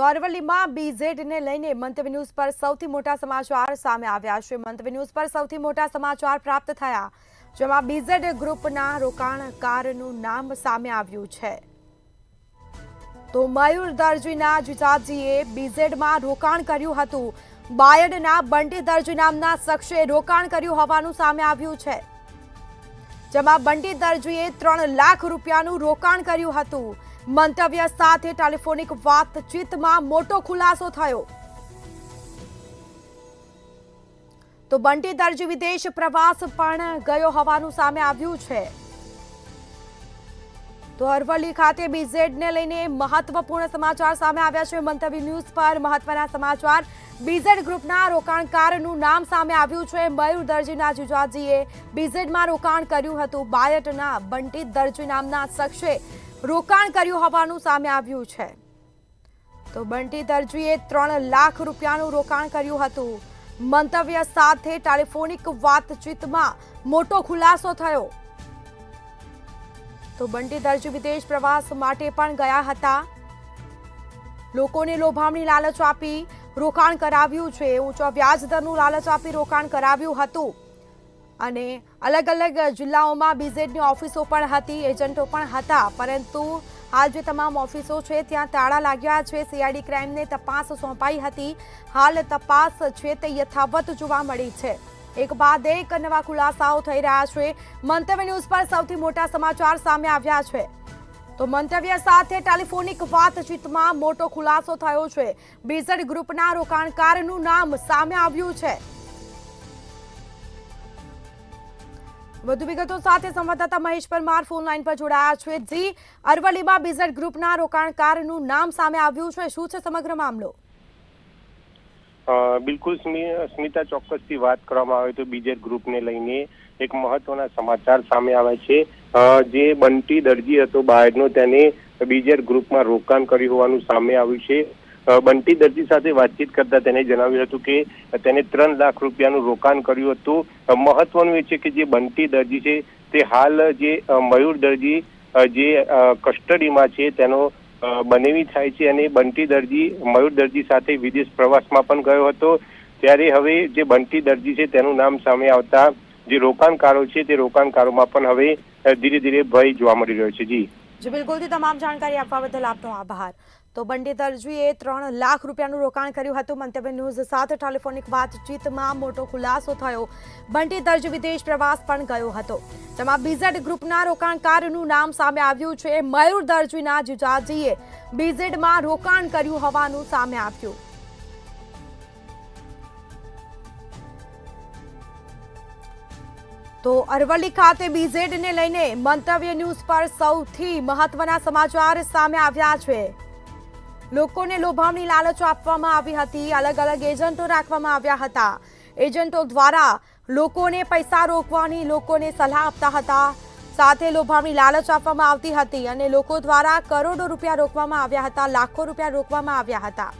તો અરવલ્લીમાં બીઝેડને લઈને મંતવ્ય ન્યૂઝ પર સૌથી મોટા સમાચાર સામે આવ્યા છે। મંતવ્ય ન્યૂઝ પર સૌથી મોટા સમાચાર પ્રાપ્ત થયા, જેમાં બીઝેડ ગ્રુપના રોકાણકારનું નામ સામે આવ્યું છે। તો મયુર દરજીના જીજાજીએ બીઝેડમાં રોકાણ કર્યું હતું। બાયડના બંટી દરજી નામના શખ્સે રોકાણ કર્યું હોવાનું સામે આવ્યું છે, જેમાં બંટી દરજીએ 3 લાખ રૂપિયાનું રોકાણ કર્યું હતું। મંતવ્ય સાથે ટેલિફોનિક વાતચીતમાં મોટો ખુલાસો થયો। તો બંટી દરજી વિદેશ પ્રવાસ પણ ગયો હોવાનું સામે આવ્યું છે। તો અરવલ્લી ખાતે બીઝેડને લઈને મહત્વપૂર્ણ સમાચાર સામે આવ્યા છે। મંતવ્ય ન્યૂઝ પર મહત્વના સમાચાર, બીઝેડ ગ્રુપના રોકાણકારનું નામ સામે આવ્યું છે। મયુર દરજીના જીજાજીએ બીઝેડમાં રોકાણ કર્યું હતું। બાયડના બંટી દરજી નામના શખ્સે રોકાણ કર્યું હોવાનું સામે આવ્યું છે। તો બંટી દરજીએ 3 લાખ રૂપિયાનું રોકાણ કર્યું હતું। મંતવ્ય સાથે ટેલિફોનિક વાતચીતમાં મોટો ખુલાસો થયો। તો બંટી દરજી વિદેશ પ્રવાસ માટે પણ ગયા હતા। લોકોને લોભામણી લાલચ આપી રોકાણ કરાવ્યું છે। ઊંચા વ્યાજદરનું લાલચ આપી રોકાણ કરાવ્યું હતું અને અલગ અલગ જિલ્લાઓમાં બીઝેડની ઓફિસો પણ હતી, એજન્ટો પણ હતા, પરંતુ હાલ જે તમામ ઓફિસો છે ત્યાં તાળા લાગ્યા છે। સીઆઈડી ક્રાઇમને તપાસ સોંપાઈ હતી। હાલ તપાસ છે તે યથાવત જોવા મળી છે। એક બાદ એક નવા ખુલાસાઓ થઈ રહ્યા છે। મંતવ્ય ન્યૂઝ પર સૌથી મોટા સમાચાર સામે આવ્યા છે। તો મંતવ્ય સાથે ટેલિફોનિક વાતચીતમાં મોટો ખુલાસો થયો છે। બીઝેડ ગ્રુપના રોકાણકારનું નામ સામે આવ્યું છે। વધુ વિગતો સાથે સંવાદદાતા મહેશ પરમાર ફોન લાઈન પર જોડાયા છે। જી, અરવલ્લીમાં બીઝેડ ગ્રુપના રોકાણકારનું નામ સામે આવ્યું છે, શું છે સમગ્ર મામલો? બિલકુલ સ્મિતા, ચોક્કસથી વાત કરવામાં આવે તો બીઝેડ ગ્રુપને લઈને એક મહત્વના સમાચાર સામે આવે છે। જે બંટી દરજી હતો બાયડનો, તેને બીઝેડ ગ્રુપમાં રોકાણ કર્યું હોવાનું સામે આવ્યું છે। બંટી દરજી સાથે વાતચીત કરતા તેને જણાવ્યું હતું કે તેને 3 લાખ રૂપિયાનું રોકાણ કર્યું હતું। મહત્વનું એ છે કે જે બંટી દરજી છે તે હાલ જે મયુર દરજી જે કસ્ટડીમાં છે તેનો બનેવી થાય છે અને બંટી દરજી મયુર દરજી સાથે વિદેશ પ્રવાસમાં પણ ગયો હતો। ત્યારે હવે જે બંટી દરજી છે તેનું નામ સામે આવતા જે રોકાણકારો છે તે રોકાણકારોમાં પણ હવે ધીરે ધીરે ભય જોવા મળી રહ્યો છે। જી બિલકુલ, તમામ જાણકારી આપવા બદલ આપનો આભાર। તો બંટી દરજીએ 3 લાખ રૂપિયાનું રોકાણ કર્યું હતું। મંતવ્ય ન્યૂઝ સાથે ટેલિફોનિક વાતચીતમાં મોટો ખુલાસો થયો। બંટી દરજી વિદેશ પ્રવાસ પણ ગયો હતો, જેમાં બીઝેડ ગ્રુપના રોકાણકારનું નામ સામે આવ્યું છે। મયુર દરજીના જીજાજીએ બીઝેડમાં રોકાણ કર્યું હોવાનું સામે આવ્યું। તો અરવલ્લી ખાતે બીઝેડને લઈને મંતવ્ય ન્યૂઝ પર સૌથી મહત્વના સમાચાર સામે આવ્યા છે। લોકોને લોભામણી લાલચો આપવામાં આવી હતી। અલગ અલગ એજન્ટો રાખવામાં આવ્યા હતા। એજન્ટો દ્વારા લોકોને પૈસા રોકવાની લોકોને સલાહ આપતા હતા, સાથે લોભામણી લાલચ આપવામાં આવતી હતી અને લોકો દ્વારા કરોડો રૂપિયા રોકવામાં આવ્યા હતા, લાખો રૂપિયા રોકવામાં આવ્યા હતા।